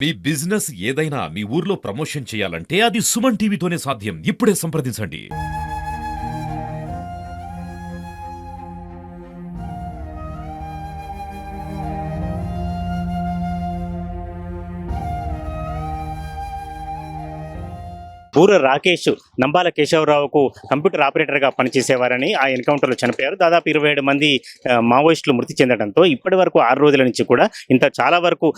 మీ business ఏదైనా మీ ఊర్లో promotion చేయాలంటే అది సుమన్ టీవీతోనే సాధ్యం. ఇప్పుడే సంప్రదించండి. పూర రాకేష్ నంబాల కేశవరావుకు కంప్యూటర్ ఆపరేటర్గా పనిచేసేవారని ఆ ఎన్కౌంటర్లో చనిపోయారు. దాదాపు 27 మంది మావోయిస్టులు మృతి చెందడంతో ఇప్పటి వరకు 6 రోజుల నుంచి కూడా చాలా వరకు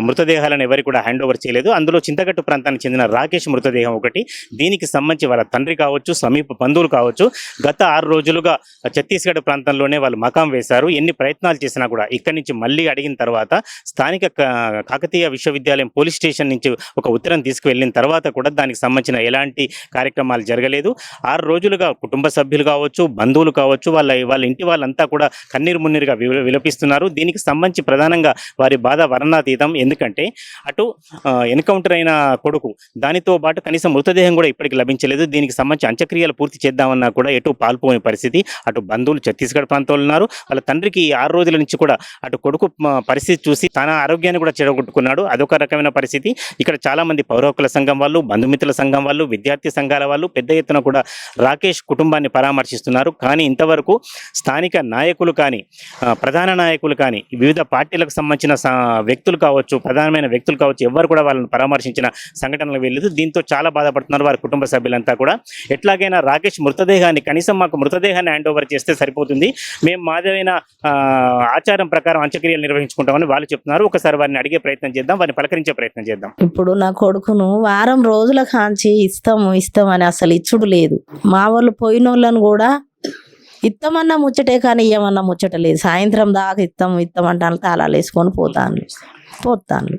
మృతదేహాలను ఎవరికి కూడా హ్యాండ్ ఓవర్ చేయలేదు. అందులో చింతగట్టు ప్రాంతానికి చెందిన రాకేష్ మృతదేహం ఒకటి. దీనికి సంబంధించి వాళ్ళ తండ్రి కావచ్చు, సమీప బంధువులు కావచ్చు, గత 6 రోజులుగా ఛత్తీస్గఢ్ ప్రాంతంలోనే వాళ్ళు మకాం వేశారు. ఎన్ని ప్రయత్నాలు చేసినా కూడా ఇక్కడి నుంచి మళ్ళీ అడిగిన తర్వాత స్థానిక కాకతీయ విశ్వవిద్యాలయం పోలీస్ స్టేషన్ నుంచి ఒక ఉత్తరం తీసుకువెళ్ళిన తర్వాత కూడా దానికి సంబంధించిన ఎలాంటి కార్యక్రమాలు జరగలేదు. 6 రోజులుగా కుటుంబ సభ్యులు కావచ్చు, బంధువులు కావచ్చు, వాళ్ళ ఇంటి వాళ్ళంతా కూడా కన్నీరు మున్నీరుగా విలపిస్తున్నారు. దీనికి సంబంధించి ప్రధానంగా వారి బాధ వర్ణాతీతం. ఎందుకంటే అటు ఎన్కౌంటర్ అయిన కొడుకు, దానితో పాటు కనీసం మృతదేహం కూడా ఇప్పటికి లభించలేదు. దీనికి సంబంధించి అంత్యక్రియలు పూర్తి చేద్దామన్నా కూడా ఎటు పాల్పోని పరిస్థితి. అటు బంధువులు ఛత్తీస్గఢ్ ప్రాంతంలో ఉన్నారు. వాళ్ళ తండ్రికి 6 రోజుల నుంచి కూడా అటు కొడుకు పరిస్థితి చూసి తన ఆరోగ్యాన్ని కూడా చెడగొట్టుకున్నాడు. అదొక రకమైన పరిస్థితి. ఇక్కడ చాలా మంది పౌర హక్కుల సంఘం వాళ్ళు, బంధుమిత్రుల సంఘం వాళ్ళు, విద్యార్థి సంఘాల వాళ్ళు పెద్ద ఎత్తున కూడా రాకేష్ కుటుంబాన్ని పరామర్శిస్తున్నారు. కానీ ఇంతవరకు స్థానిక నాయకులు కానీ, ప్రధాన నాయకులు కానీ, వివిధ పార్టీలకు సంబంధించిన వ్యక్తులు కావచ్చు, ప్రధానమైన వ్యక్తులు కావచ్చు, ఎవరు కూడా వాళ్ళని పరామర్శించిన సంఘటనలు వెళ్ళలేదు. దీంతో చాలా బాధపడుతున్నారు వారి కుటుంబ సభ్యులంతా కూడా. ఎట్లాగైనా రాకేష్ మృతదేహాన్ని, కనీసం మాకు మృతదేహాన్ని హ్యాండ్ ఓవర్ చేస్తే సరిపోతుంది, మేము మాదైన ఆచారం ప్రకారం అంత్యక్రియలు నిర్వహించుకుంటామని వాళ్ళు చెప్తున్నారు. ఒకసారి వారిని అడిగే ప్రయత్నం చేద్దాం, వారిని పలకరించే ప్రయత్నం చేద్దాం. ఇప్పుడు నా కొడుకును వారం రోజుల కాంచి ఇస్తామని అసలు ఇచ్చుడు లేదు. మా వాళ్ళు పోయినోళ్ళను కూడా ఇస్తామన్నా ముచ్చటే కానీ ఇయ్యమన్నా ముచ్చట లేదు. సాయంత్రం దాకా ఇస్తామంటాను, తాళాలు వేసుకొని పోతాను.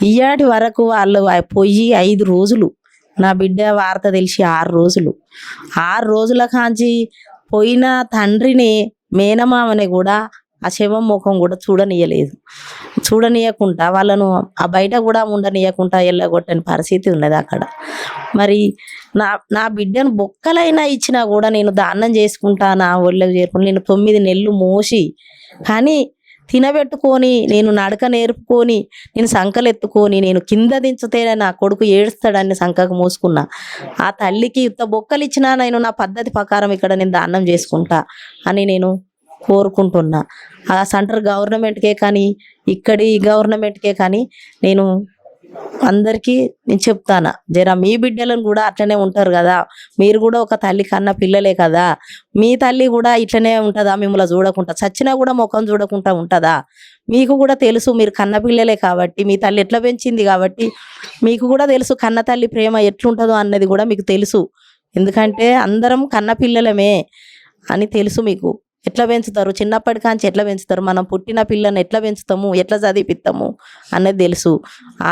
ఇయ్యాటి వరకు వాళ్ళు పోయి 5 రోజులు, నా బిడ్డ వార్త తెలిసి 6 రోజులు. 6 రోజుల కాంచి పోయిన తండ్రిని, మేనమామని కూడా ఆ శవం ముఖం కూడా చూడనీయకుండా వాళ్ళను ఆ బయట కూడా ఉండనీయకుండా ఎల్లగొట్టని పరిస్థితి ఉన్నది అక్కడ. మరి నా బిడ్డను బొక్కలైనా ఇచ్చినా కూడా నేను దానం చేసుకుంటా, నా ఒళ్ళకి చేరుకుని నేను 9 నెలలు మోసి, కానీ తినబెట్టుకొని, నేను నడక నేర్పుకొని, నేను సంకలెత్తుకొని, నేను కింద దించుతేనే నా కొడుకు ఏడుస్తాడని సంకకు మోసుకున్నా. ఆ తల్లికి ఇంత బొక్కలు ఇచ్చినా నేను నా పద్ధతి ప్రకారం ఇక్కడ నేను దానం చేసుకుంటా అని నేను కోరుకుంటున్నా. ఆ సెంటర్ గవర్నమెంట్కే కానీ, ఇక్కడి గవర్నమెంట్కే కానీ నేను అందరికీ నేను చెప్తాను, జరా మీ బిడ్డలను కూడా అట్లనే ఉంటారు కదా, మీరు కూడా ఒక తల్లి కన్నా పిల్లలే కదా, మీ తల్లి కూడా ఇట్లనే ఉంటుందా, మిమ్మల్ని చూడకుండా చచ్చినా కూడా ముఖం చూడకుండా ఉంటుందా? మీకు కూడా తెలుసు, మీరు కన్న పిల్లలే కాబట్టి, మీ తల్లి ఎట్లా పెంచింది కాబట్టి మీకు కూడా తెలుసు కన్న తల్లి ప్రేమ ఎట్లుంటుందో అన్నది కూడా మీకు తెలుసు. ఎందుకంటే అందరం కన్న పిల్లలమే అని తెలుసు మీకు. ఎట్లా పెంచుతారు, చిన్నప్పటి కాంచి ఎట్లా పెంచుతారు, మనం పుట్టిన పిల్లని ఎట్లా పెంచుతాము, ఎట్లా చదివిస్తాము అన్నది తెలుసు.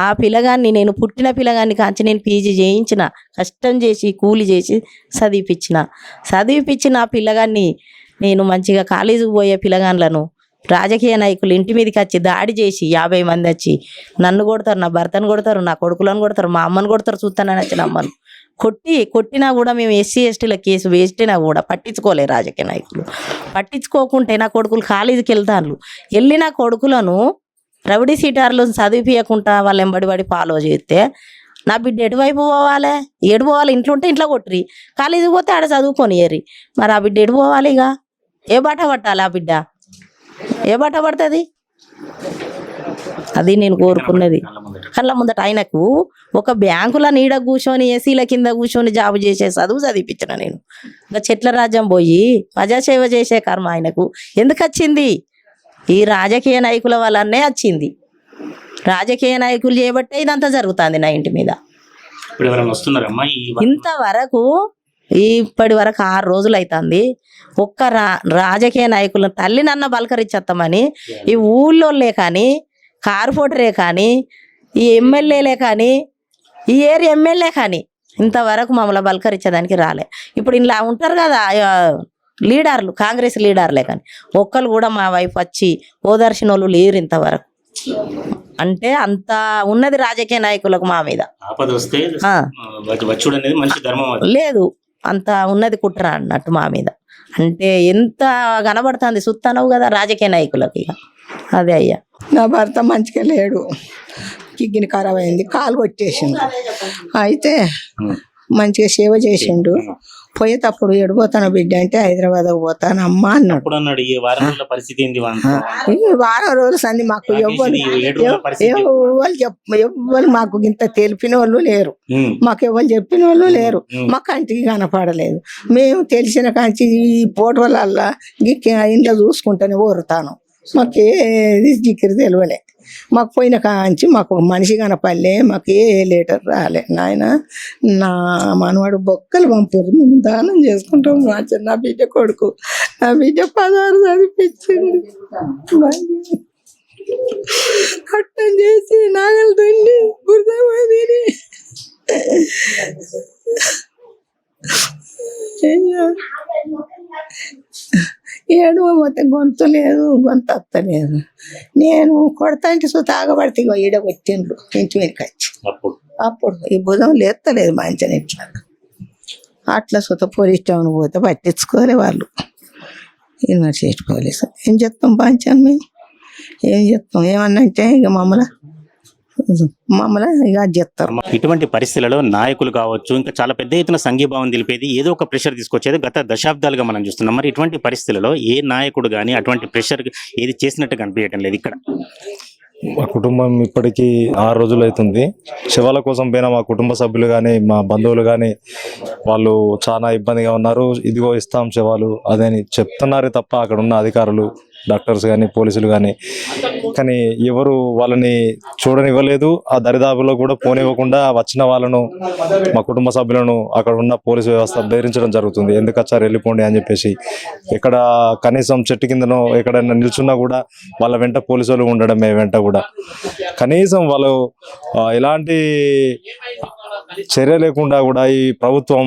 ఆ పిల్లగాన్ని, నేను పుట్టిన పిల్లగాన్ని కాంచి నేను పీజీ చేయించిన, కష్టం చేసి కూలి చేసి చదివిపించిన ఆ పిల్లగాన్ని నేను మంచిగా కాలేజీకి పోయే పిల్లగాన్లను రాజకీయ నాయకులు ఇంటి మీదకి వచ్చి దాడి చేసి 50 మంది వచ్చి నన్ను కొడతారు, నా భర్తను కొడతారు, నా కొడుకులను కొడతారు, మా అమ్మను కొడతారు, చూస్తానని వచ్చిన అమ్మను కొట్టినా కూడా మేము SC STల కేసు వేసినా కూడా పట్టించుకోలే రాజకీయ నాయకులు. పట్టించుకోకుంటే నా కొడుకులు కాలేజీకి వెళ్ళిన కొడుకులను రౌడీ సీటార్లు చదివిపించకుండా వాళ్ళు ఎంబడి ఫాలో చేస్తే నా బిడ్డ ఎటువైపు పోవాలి? ఇంట్లో ఉంటే ఇంట్లో కొట్టురి, కాలేజీకి పోతే ఆడ చదువుకొని మరి ఆ బిడ్డ ఎటు పోవాలి? ఇక ఏ బాట పట్టాలి? ఆ బిడ్డ ఏ బాట పడుతుంది? అది నేను కోరుకున్నది. కళ్ళ ముందట ఆయనకు ఒక బ్యాంకుల నీడ కూర్చొని, ఏసీల కింద కూర్చొని జాబు చేసే చదువు చదివిపించిన నేను. ఇంకా చెట్ల రాజ్యం పోయి ప్రజాసేవ చేసే కర్మ ఆయనకు ఎందుకు వచ్చింది? ఈ రాజకీయ నాయకుల వల్లనే వచ్చింది. రాజకీయ నాయకులు చేయబట్టే ఇదంతా జరుగుతుంది నా ఇంటి మీద. ఇంతవరకు ఇప్పటి వరకు 6 రోజులు అవుతుంది. ఒక్క రాజకీయ నాయకులను తల్లి నన్న బలకరించేస్తామని ఈ ఊళ్ళోళ్ళే కానీ, కార్పొరేటరే కానీ, ఈ ఎమ్మెల్యేలే కానీ, ఈ ఏరియా ఎమ్మెల్యే కానీ ఇంతవరకు మమ్మల్ని బలకరించేదానికి రాలే. ఇప్పుడు ఇలా ఉంటారు కదా లీడర్లు, కాంగ్రెస్ లీడర్లే కానీ ఒక్కరు కూడా మా వైపు వచ్చి ఓదర్శన వాళ్ళు లేరు ఇంతవరకు. అంటే అంత ఉన్నది రాజకీయ నాయకులకు మా మీద. లేదు, అంత ఉన్నది కుట్ర అన్నట్టు మా మీద. అంటే ఎంత కనబడుతుంది చూస్తానవు కదా రాజకీయ నాయకులకి. ఇక అదే అయ్యా, నా భర్త మంచిగా లేడు, కిడ్నీ ఖరాబ్ అయింది, కాలు కొట్టేసిండు. అయితే మంచిగా సేవ చేసిండు. పోయేటప్పుడు ఎడిపోతాను బిడ్డ అంటే హైదరాబాద్ పోతాను అమ్మ అన్నాడు. అప్పుడు అన్నాడు ఈ వారం రోజుల పరిస్థితి ఏంది ఈ వారం రోజులు సంది మాకు ఎవ్వరు మాకు ఇంత తెలిపిన వాళ్ళు లేరు, మాకు ఎవరు చెప్పిన వాళ్ళు లేరు, మా కంటికి కనపడలేదు. మేము తెలిసిన కాంచి ఈ ఫోటోలల్లా ఇంట్లో చూసుకుంటూనే ఓరుతాను. మాకు ఏది జిక్కిరి తెలియలే. మాకు పోయిన కాంచి మాకు మనిషి కనపడలే, మాకు ఏ లెటర్ రాలే. నాయన నా మనవాడు బొక్కలు పంపారు, మేము దానం చేసుకుంటాం. మా చిన్న బిడ్డ కొడుకు, నా బిడ్డ 16 చదివించింది. కట్టం చేసి నాగలు తండి బురదమాదిని ఏడు పోతే గొంతు లేదు, గొంతు అత్తలేదు. నేను కొడతాంటి తాగబడితే ఈడ కొట్టిండ్రు ఇంటి వెనక వచ్చి. అప్పుడు ఈ బుధం లేస్తలేదు మంచిగా ఇట్లా అట్లా పోలీస్ స్టేషన్ పోతే పట్టించుకోలే వాళ్ళు. యూనివర్సిటీ పోలీసు ఏం చెప్తాం పంచాను మేము, ఏం చెప్తాం ఏమన్నా అంటే ఇక మమ్మల్ని ఇక చెప్తారు. ఇటువంటి పరిస్థితులలో నాయకులు కావచ్చు, ఇంకా చాలా పెద్ద ఎత్తున సంఘీభావం తెలిపేది, ఏదో ఒక ప్రెషర్ తీసుకొచ్చేది గత దశాబ్దాలుగా మనం చూస్తున్నాం. మరి ఇటువంటి పరిస్థితులలో ఏ నాయకుడు కానీ అటువంటి ప్రెషర్ ఏది చేసినట్టు కనిపించడం లేదు ఇక్కడ. మా కుటుంబం ఇప్పటికీ 6 రోజులు అవుతుంది. శవాల కోసం పోయిన మా కుటుంబ సభ్యులు కానీ మా బంధువులు కానీ వాళ్ళు చాలా ఇబ్బందిగా ఉన్నారు. ఇదిగో ఇస్తాం శవాలు అదని చెప్తున్నారే తప్ప అక్కడ ఉన్న అధికారులు, డాక్టర్స్ కానీ పోలీసులు కానీ ఎవరు వాళ్ళని చూడనివ్వలేదు. ఆ దరిదాపులో కూడా పోనివ్వకుండా వచ్చిన వాళ్ళను, మా కుటుంబ సభ్యులను అక్కడ ఉన్న పోలీసు వ్యవస్థ బెదిరించడం జరుగుతుంది. ఎందుకు వచ్చారు వెళ్ళిపోండి అని చెప్పేసి. ఇక్కడ కనీసం చెట్టు కిందనో ఎక్కడైనా నిల్చున్నా కూడా వాళ్ళ వెంట పోలీసు వాళ్ళు ఉండడమే, వెంట కూడా కనీసం వాళ్ళు ఎలాంటి చర్య లేకుండా కూడా ఈ ప్రభుత్వం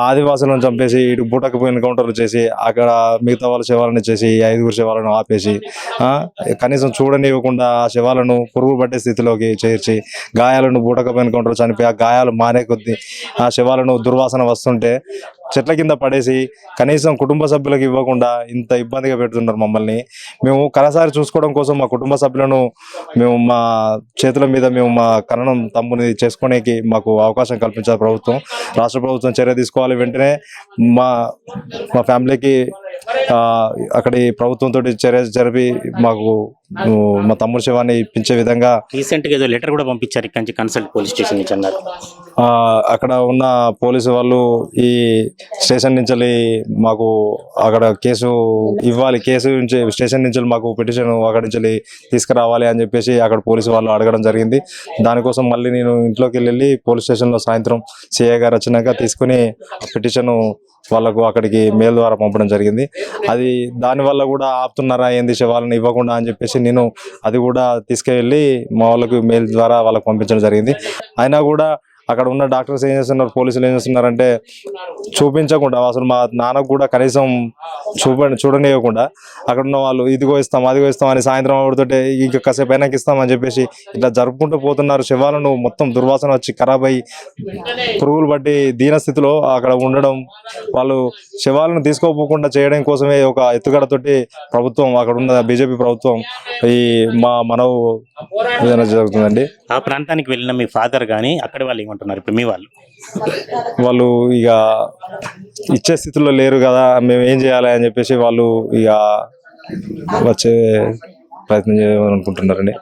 ఆదివాసులను చంపేసి ఇటు బూటకు ఎన్కౌంటర్లు చేసి అక్కడ మిగతా వాళ్ళ శవాలను చేసి 5 శవాలను ఆపేసి కనీసం చూడనివ్వకుండా ఆ శవాలను పురుగు పట్టే స్థితిలోకి చేర్చి గాయాలను బూటకపు ఎన్కౌంటర్ చనిపోయి ఆ గాయాలు మానే కొద్దీ ఆ శవాలను దుర్వాసన వస్తుంటే చెట్ల కింద పడేసి కనీసం కుటుంబ సభ్యులకు ఇవ్వకుండా ఇంత ఇబ్బందిగా పెడుతున్నారు మమ్మల్ని. మేము కనసారి చూసుకోవడం కోసం మా కుటుంబ సభ్యులను మేము మా చేతుల మీద మేము మా కరణం తమ్ముని చేసుకోవడానికి మాకు అవకాశం కల్పించారు ప్రభుత్వం, రాష్ట్ర ప్రభుత్వం చర్య తీసుకోవాలి. వెంటనే మా ఫ్యామిలీకి అక్కడి ప్రభుత్వంతో చర్య జరిపి మాకు మా తమ్ముడు శవాన్ని ఇప్పించే విధంగా రీసెంట్గా ఏదో లెటర్ కూడా పంపించారు ఇక్కడ నుంచి కన్సల్ట్ పోలీస్ స్టేషన్ నుంచి అన్నారు. అక్కడ ఉన్న పోలీసు వాళ్ళు ఈ స్టేషన్ నుంచి మాకు అక్కడ కేసు ఇవ్వాలి, కేసు నుంచి స్టేషన్ నుంచి మాకు పిటిషన్ అక్కడి నుంచి తీసుకురావాలి అని చెప్పేసి అక్కడ పోలీసు వాళ్ళు అడగడం జరిగింది. దానికోసం మళ్ళీ నేను ఇంట్లోకి వెళ్ళి పోలీస్ స్టేషన్లో సాయంత్రం సిఐ గారు వచ్చినాక తీసుకుని పిటిషన్ వాళ్ళకు అక్కడికి మెయిల్ ద్వారా పంపడం జరిగింది. అది దానివల్ల కూడా ఆపుతున్నారా ఏంది శవాలను ఇవ్వకుండా అని చెప్పేసి నేను అది కూడా తీసుకెళ్ళి మా వాళ్ళకు మెయిల్ ద్వారా వాళ్ళకు పంపించడం జరిగింది. అయినా కూడా అక్కడ ఉన్న డాక్టర్స్ ఏం చేస్తున్నారు, పోలీసులు ఏం చేస్తున్నారంటే చూపించకుండా అసలు మా నాన్నకు కూడా కనీసం చూడనివ్వకుండా అక్కడ ఉన్న వాళ్ళు ఇదిగో ఇస్తాం అదిగో ఇస్తాం అని సాయంత్రం అవడుతుంటే ఇంకా కాసేపు అయినాక ఇస్తామని చెప్పేసి ఇట్లా జరుపుకుంటూ పోతున్నారు. శవాలను మొత్తం దుర్వాసన వచ్చి ఖరాబ్ అయ్యి పురుగులు పట్టి దీనస్థితిలో అక్కడ ఉండడం, వాళ్ళు శవాలను తీసుకోపోకుండా చేయడం కోసమే ఒక ఎత్తుగడతోటి ప్రభుత్వం అక్కడ ఉన్న బీజేపీ ప్రభుత్వం ఈ మనవు ఏదైనా జరుగుతుందండి. ఆ ప్రాంతానికి వెళ్ళిన మీ ఫాదర్ కానీ అక్కడ వాళ్ళు ఏమంటున్నారు ఇప్పుడు మీ వాళ్ళు ఇక ఇచ్చే స్థితిలో లేరు కదా, మేము ఏం చేయాలి అని చెప్పేసి వాళ్ళు ఇక వచ్చే ప్రయత్నం చేయాలనుకుంటున్నారండి.